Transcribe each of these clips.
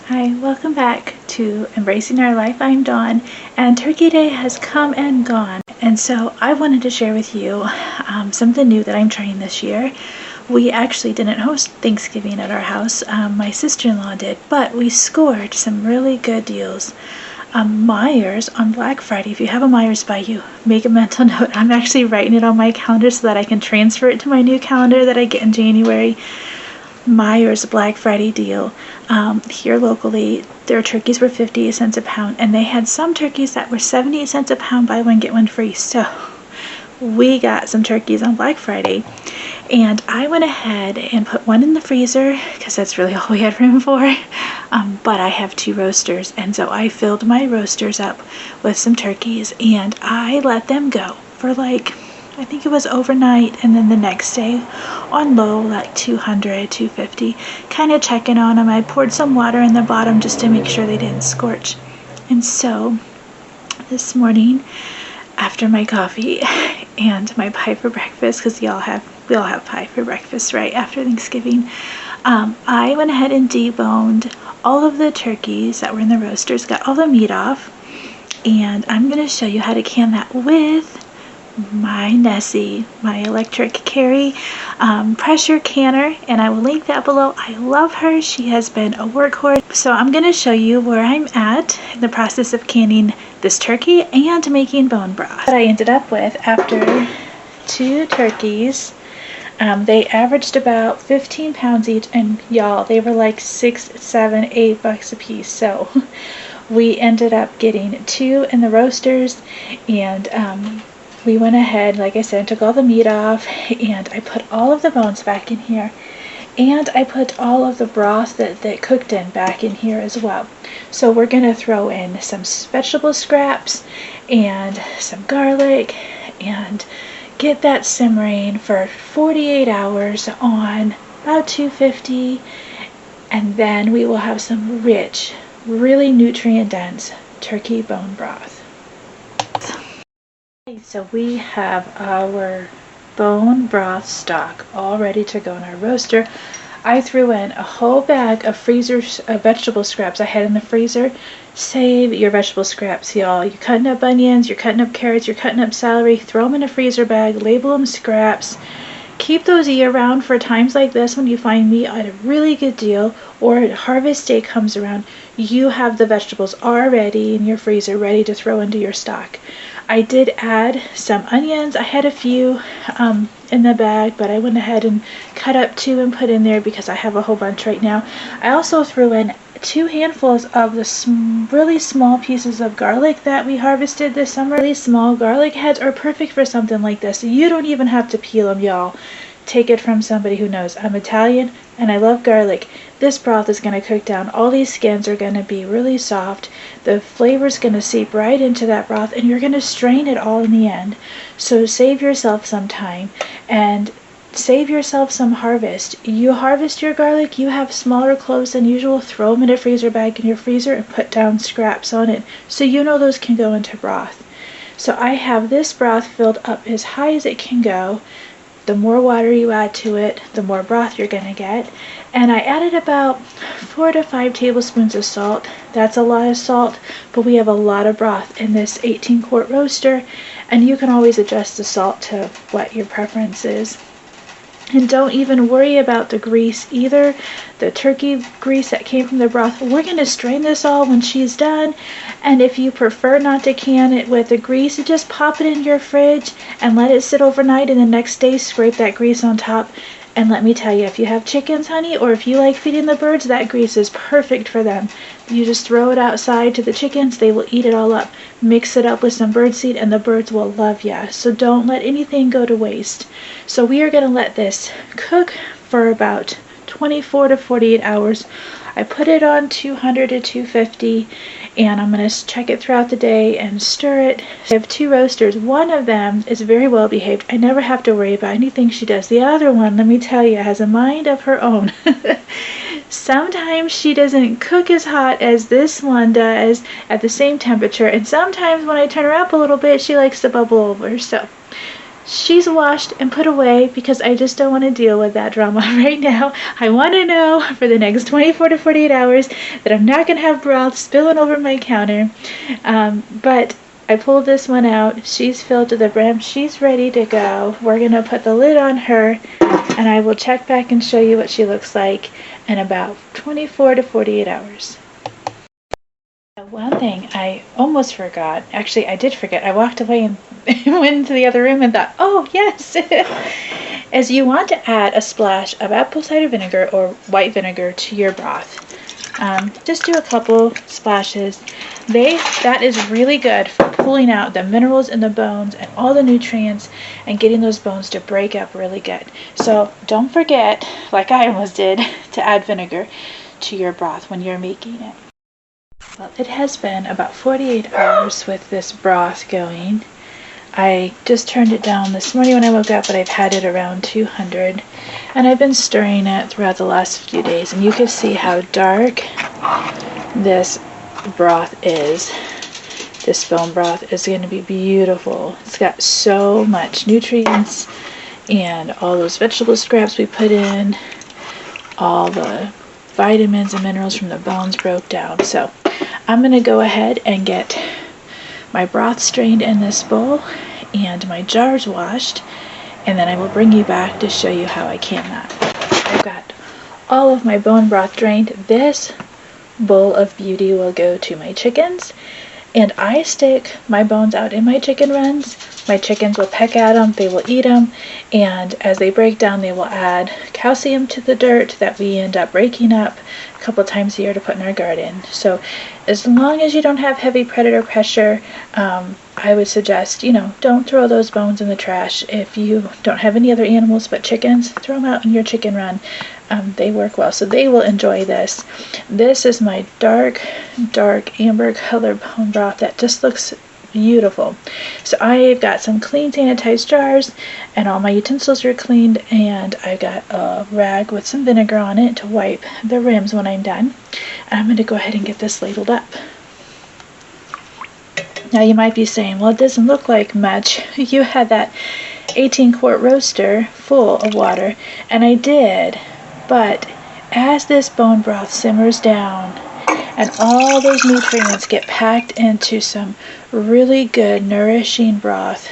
Hi, welcome back to Embracing Our Life. I'm Dawn, and Turkey Day has come and gone, and so I wanted to share with you something new that I'm trying this year. We actually didn't host Thanksgiving at our house. My sister-in-law did, but we scored some really good deals. Myers on Black Friday. If you have a Myers by you, make a mental note. I'm actually writing it on my calendar so that I can transfer it to my new calendar that I get in January. Myers Black Friday deal here locally. Their turkeys were 58 cents a pound, and they had some turkeys that were 78 cents a pound, buy one get one free. So we got some turkeys on Black Friday, and I went ahead and put one in the freezer because that's really all we had room for. But I have two roasters, and so I filled my roasters up with some turkeys, and I let them go for I think it was overnight, and then the next day on low, like 200, 250, kind of checking on them. I poured some water in the bottom just to make sure they didn't scorch. And so this morning, after my coffee and my pie for breakfast, because we all have pie for breakfast right after Thanksgiving, I went ahead and deboned all of the turkeys that were in the roasters, got all the meat off, and I'm going to show you how to can that with my Nessie, my electric CAREY pressure canner, and I will link that below. I love her. She has been a workhorse. So I'm going to show you where I'm at in the process of canning this turkey and making bone broth. What I ended up with after two turkeys, they averaged about 15 pounds each, and y'all, they were like $6, $7, $8 a piece. So we ended up getting two in the roasters, and we went ahead, like I said, took all the meat off, and I put all of the bones back in here, and I put all of the broth that cooked in back in here as well. So we're going to throw in some vegetable scraps and some garlic and get that simmering for 48 hours on about 250, and then we will have some rich, really nutrient-dense turkey bone broth. So we have our bone broth stock all ready to go in our roaster. I threw in a whole bag of vegetable scraps I had in the freezer. Save your vegetable scraps, y'all. You're cutting up onions, you're cutting up carrots, you're cutting up celery. Throw them in a freezer bag, label them scraps. Keep those year round for times like this when you find meat at a really good deal, or harvest day comes around. You have the vegetables already in your freezer ready to throw into your stock. I did add some onions. I had a few in the bag, but I went ahead and cut up two and put in there because I have a whole bunch right now. I also threw in 2 handfuls of the really small pieces of garlic that we harvested this summer. Really small garlic heads are perfect for something like this. You don't even have to peel them, y'all. Take it from somebody who knows. I'm Italian and I love garlic. This broth is going to cook down. All these skins are going to be really soft. The flavor is going to seep right into that broth, and you're going to strain it all in the end. So save yourself some time and save yourself some harvest. You harvest your garlic, you have smaller cloves than usual, throw them in a freezer bag in your freezer and put down scraps on it so you know those can go into broth. So I have this broth filled up as high as it can go. The more water you add to it, the more broth you're going to get. And I added about 4 to 5 tablespoons of salt. That's a lot of salt, but we have a lot of broth in this 18-quart roaster, and you can always adjust the salt to what your preference is. And don't even worry about the grease either. The turkey grease that came from the broth, we're going to strain this all when she's done. And if you prefer not to can it with the grease, just pop it in your fridge and let it sit overnight, and the next day scrape that grease on top. And let me tell you, if you have chickens, honey, or if you like feeding the birds, that grease is perfect for them. You just throw it outside to the chickens, they will eat it all up. Mix it up with some birdseed and the birds will love ya. So don't let anything go to waste. So we are going to let this cook for about 24 to 48 hours. I put it on 200 to 250, and I'm going to check it throughout the day and stir it. I have 2 roasters. One of them is very well behaved. I never have to worry about anything she does. The other one, let me tell you, has a mind of her own. Sometimes she doesn't cook as hot as this one does at the same temperature, and sometimes when I turn her up a little bit, she likes to bubble over. So she's washed and put away because I just don't want to deal with that drama right now. I want to know for the next 24 to 48 hours that I'm not going to have broth spilling over my counter. But I pulled this one out. She's filled to the brim. She's ready to go. We're going to put the lid on her, and I will check back and show you what she looks like in about 24 to 48 hours. One thing I almost forgot, actually I did forget, I walked away and went into the other room and thought, oh yes, is you want to add a splash of apple cider vinegar or white vinegar to your broth. Just do a couple splashes. That is really good for pulling out the minerals in the bones and all the nutrients and getting those bones to break up really good. So don't forget, like I almost did, to add vinegar to your broth when you're making it. Well, it has been about 48 hours with this broth going. I just turned it down this morning when I woke up, but I've had it around 200, and I've been stirring it throughout the last few days, and you can see how dark this broth is. This bone broth is going to be beautiful. It's got so much nutrients and all those vegetable scraps we put in, all the vitamins and minerals from the bones broke down. So I'm going to go ahead and get my broth strained in this bowl and my jars washed, and then I will bring you back to show you how I can that. I've got all of my bone broth drained. This bowl of beauty will go to my chickens, and I stick my bones out in my chicken runs. My chickens will peck at them, they will eat them, and as they break down, they will add calcium to the dirt that we end up breaking up a couple times a year to put in our garden. So as long as you don't have heavy predator pressure, I would suggest, don't throw those bones in the trash. If you don't have any other animals but chickens, throw them out in your chicken run. They work well, so they will enjoy this. This is my dark amber color bone broth that just looks beautiful. So I've got some clean sanitized jars, and all my utensils are cleaned, and I've got a rag with some vinegar on it to wipe the rims when I'm done. And I'm going to go ahead and get this ladled up. Now you might be saying, well, it doesn't look like much. You had that 18-quart roaster full of water, and I did, but as this bone broth simmers down and all those nutrients get packed into some really good nourishing broth,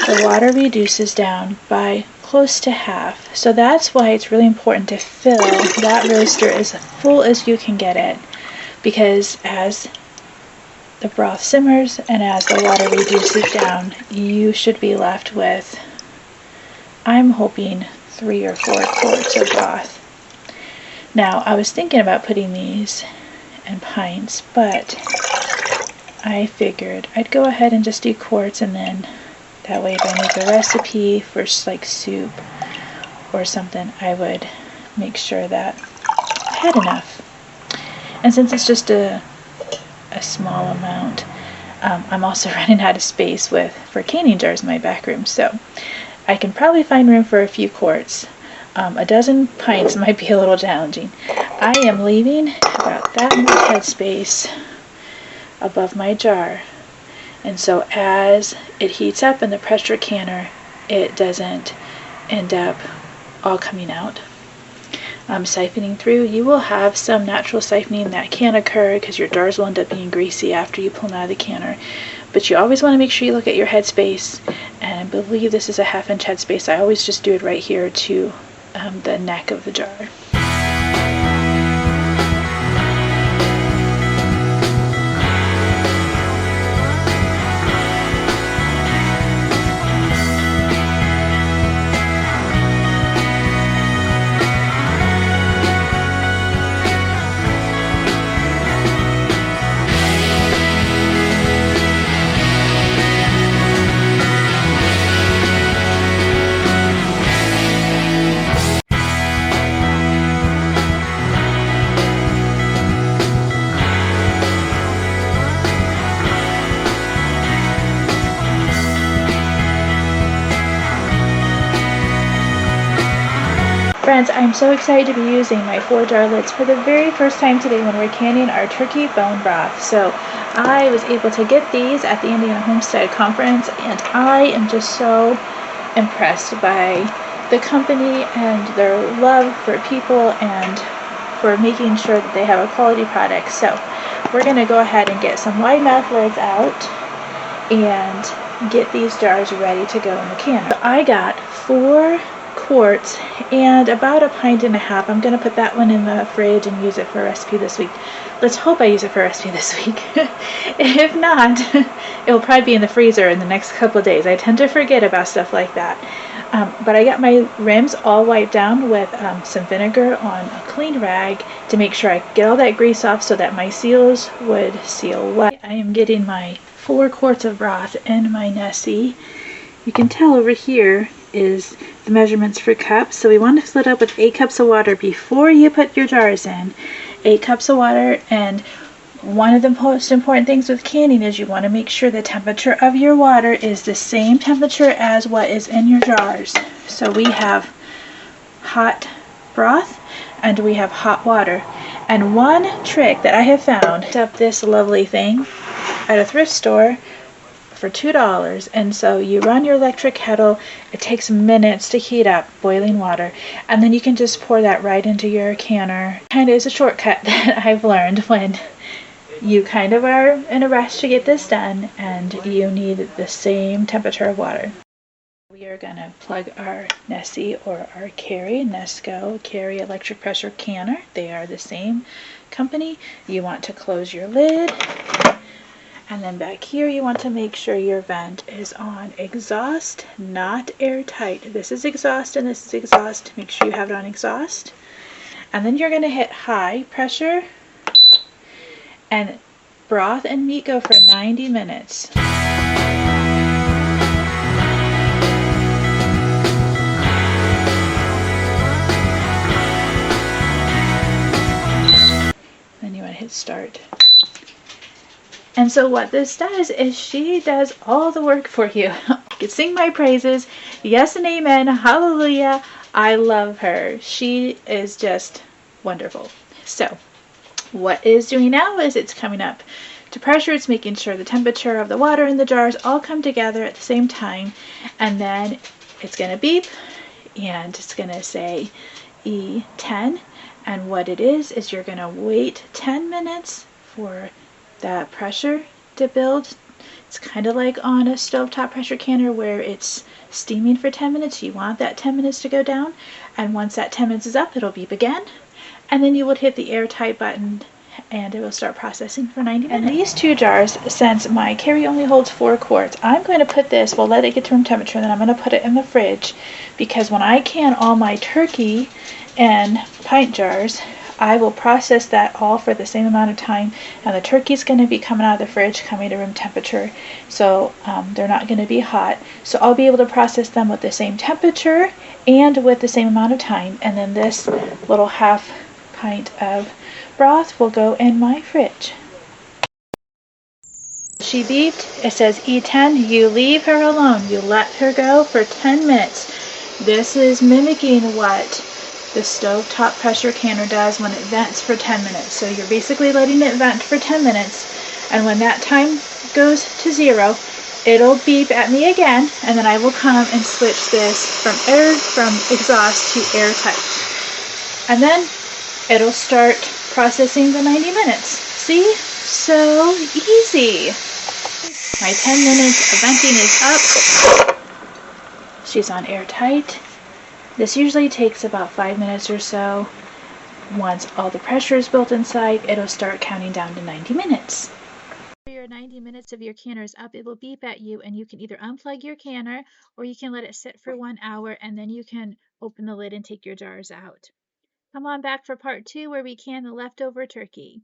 the water reduces down by close to half. So that's why it's really important to fill that roaster as full as you can get it, because as the broth simmers and as the water reduces down, you should be left with, I'm hoping, 3 or 4 quarts of broth. Now, I was thinking about putting these in pints, but I figured I'd go ahead and just do quarts, and then that way if I make a recipe for like soup or something, I would make sure that I had enough. And since it's just a small amount, I'm also running out of space for canning jars in my back room, so I can probably find room for a few quarts. A dozen pints might be a little challenging. I am leaving about that much headspace above my jar, and so as it heats up in the pressure canner, it doesn't end up all coming out. Siphoning through, you will have some natural siphoning that can occur because your jars will end up being greasy after you pull them out of the canner. But you always want to make sure you look at your headspace, and I believe this is a 1/2 inch headspace. I always just do it right here to the neck of the jar. friends, I'm so excited to be using my 4-jar lids for the very first time today when we're canning our turkey bone broth. So I was able to get these at the Indiana Homestead Conference, and I am just so impressed by the company and their love for people and for making sure that they have a quality product. So we're going to go ahead and get some wide mouth lids out and get these jars ready to go in the canner. So I got 4 quarts and about 1.5 pints. I'm going to put that one in the fridge and use it for a recipe this week. Let's hope I use it for a recipe this week. If not, it will probably be in the freezer in the next couple of days. I tend to forget about stuff like that. But I got my rims all wiped down with some vinegar on a clean rag to make sure I get all that grease off so that my seals would seal well. I am getting my 4 quarts of broth in my Nessie. You can tell over here is the measurements for cups. So we want to fill it up with 8 cups of water before you put your jars in. 8 cups of water, and one of the most important things with canning is you want to make sure the temperature of your water is the same temperature as what is in your jars. So we have hot broth and we have hot water. And one trick that I have found is up this lovely thing at a thrift store for $2, and so you run your electric kettle. It takes minutes to heat up boiling water, and then you can just pour that right into your canner. Kind of is a shortcut that I've learned when you kind of are in a rush to get this done and you need the same temperature of water. We are going to plug our Nessie or our CAREY electric pressure canner. They are the same company. You want to close your lid. And then back here you want to make sure your vent is on exhaust, not airtight. This is exhaust and this is exhaust. Make sure you have it on exhaust. And then you're going to hit high pressure, and broth and meat go for 90 minutes. Then you want to hit start. And so what this does is she does all the work for you. You can sing my praises. Yes and amen. Hallelujah. I love her. She is just wonderful. So what it's doing now is it's coming up to pressure. It's making sure the temperature of the water in the jars all come together at the same time. And then it's going to beep and it's going to say E10. And what it is you're going to wait 10 minutes for that pressure to build. It's kind of like on a stovetop pressure canner where it's steaming for 10 minutes. You want that 10 minutes to go down, and once that 10 minutes is up, it'll beep again, and then you would hit the airtight button and it will start processing for 90 minutes. And these 2 jars, since my CAREY only holds 4 quarts, I'm going to put this, we'll let it get to room temperature, and then I'm going to put it in the fridge, because when I can all my turkey in pint jars, I will process that all for the same amount of time, and the turkey's going to be coming out of the fridge, coming to room temperature, so they're not going to be hot. So I'll be able to process them with the same temperature and with the same amount of time, and then this little half pint of broth will go in my fridge. She beeped. It says E10. You leave her alone. You let her go for 10 minutes. This is mimicking what the stovetop pressure canner does when it vents for 10 minutes. So you're basically letting it vent for 10 minutes, and when that time goes to 0, it'll beep at me again, and then I will come and switch this from exhaust to airtight. And then it'll start processing the 90 minutes. See? So easy. My 10 minutes of venting is up. She's on airtight. This usually takes about 5 minutes or so. Once all the pressure is built inside, it'll start counting down to 90 minutes. After your 90 minutes of your canner is up, it will beep at you, and you can either unplug your canner or you can let it sit for 1 hour, and then you can open the lid and take your jars out. Come on back for part 2 where we can the leftover turkey.